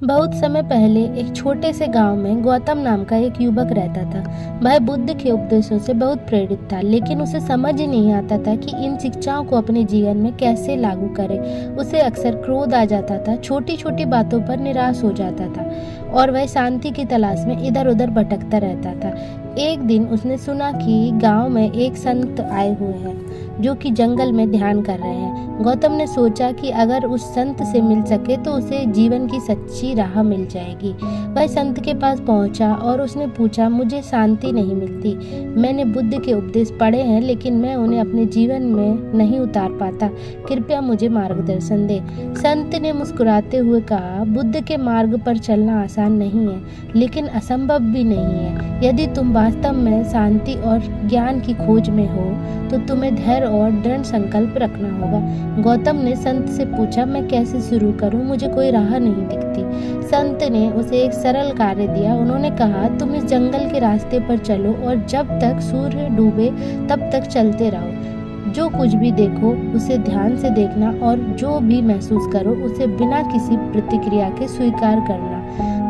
बहुत समय पहले एक छोटे से गांव में गौतम नाम का एक युवक रहता था। वह बुद्ध के उपदेशों से बहुत प्रेरित था, लेकिन उसे समझ ही नहीं आता था कि इन शिक्षाओं को अपने जीवन में कैसे लागू करे। उसे अक्सर क्रोध आ जाता था, छोटी छोटी बातों पर निराश हो जाता था और वह शांति की तलाश में इधर उधर भटकता रहता था। एक दिन उसने सुना कि गांव में एक संत आए हुए हैं जो कि जंगल में ध्यान कर रहे हैं। गौतम ने सोचा कि अगर उस संत से मिल सके तो उसे जीवन की सच्ची राह मिल जाएगी। वह संत के पास पहुंचा और उसने पूछा, मुझे शांति नहीं मिलती। मैंने बुद्ध के उपदेश पढ़े हैं, लेकिन मैं उन्हें अपने जीवन में नहीं उतार पाता। कृपया मुझे मार्गदर्शन दे। संत ने मुस्कुराते हुए कहा, बुद्ध के मार्ग पर चलना आसान नहीं है, लेकिन असंभव भी नहीं है। यदि तुम वास्तव में शांति और ज्ञान की खोज में हो तो तुम्हें धैर्य और दृढ़ संकल्प रखना होगा। गौतम ने संत से पूछा, मैं कैसे शुरू करूं? मुझे कोई राह नहीं दिखती। संत ने उसे एक सरल कार्य दिया। उन्होंने कहा, तुम इस जंगल के रास्ते पर चलो और जब तक सूर्य डूबे तब तक चलते रहो। जो कुछ भी देखो उसे ध्यान से देखना और जो भी महसूस करो उसे बिना किसी प्रतिक्रिया के स्वीकार करना।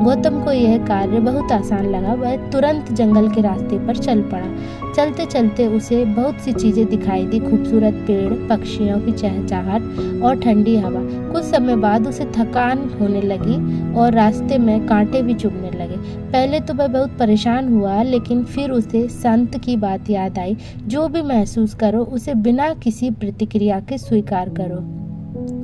गौतम को यह कार्य बहुत आसान लगा। वह तुरंत जंगल के रास्ते पर चल पड़ा। चलते चलते उसे बहुत सी चीजें दिखाई दी, खूबसूरत पेड़, पक्षियों की चहचहाट और ठंडी हवा। कुछ समय बाद उसे थकान होने लगी और रास्ते में कांटे भी चुभने लगे। पहले तो वह बहुत परेशान हुआ, लेकिन फिर उसे संत की बात याद आई, जो भी महसूस करो उसे बिना किसी प्रतिक्रिया के स्वीकार करो।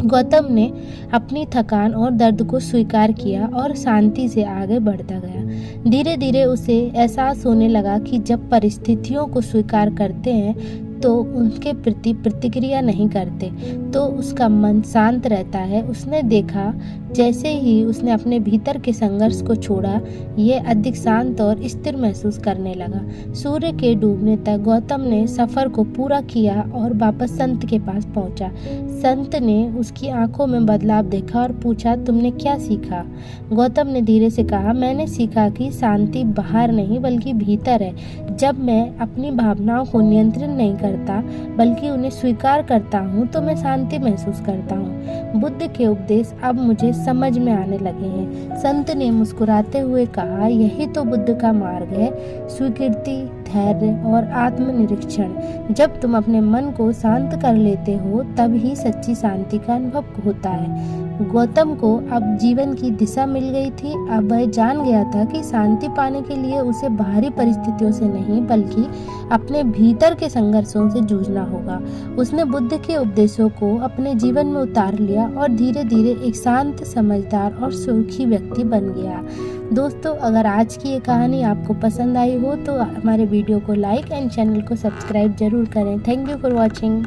गौतम ने अपनी थकान और दर्द को स्वीकार किया और शांति से आगे बढ़ता गया। धीरे धीरे उसे एहसास होने लगा कि जब परिस्थितियों को स्वीकार करते हैं तो उनके प्रति प्रतिक्रिया नहीं करते तो उसका मन शांत रहता है। उसने देखा जैसे ही उसने अपने भीतर के संघर्ष को छोड़ा, यह अधिक शांत और स्थिर महसूस करने लगा। सूर्य के डूबने तक गौतम ने सफर को पूरा किया और वापस संत के पास पहुंचा। संत ने उसकी आंखों में बदलाव देखा और पूछा, तुमने क्या सीखा? गौतम ने धीरे से कहा, मैंने सीखा कि शांति बाहर नहीं बल्कि भीतर है। जब मैं अपनी भावनाओं को नियंत्रित नहीं करता बल्कि उन्हें स्वीकार करता हूँ तो मैं शांति महसूस करता हूँ। बुद्ध के उपदेश अब मुझे समझ में आने लगे हैं। संत ने मुस्कुराते हुए कहा, यही तो बुद्ध का मार्ग है, स्वीकृति, धैर्य और आत्मनिरीक्षण। जब तुम अपने मन को शांत कर लेते हो तब ही सच्ची शांति का अनुभव होता है। गौतम को अब जीवन की दिशा मिल गई थी। अब वह जान गया था कि शांति पाने के लिए उसे बाहरी परिस्थितियों से नहीं बल्कि अपने भीतर के संघर्षों से जूझना होगा। उसने बुद्ध के उपदेशों को अपने जीवन में उतार लिया और धीरे धीरे एक शांत, समझदार और सुखी व्यक्ति बन गया। दोस्तों, अगर आज की ये कहानी आपको पसंद आई हो तो हमारे वीडियो को लाइक एंड चैनल को सब्सक्राइब जरूर करें। Thank you for watching.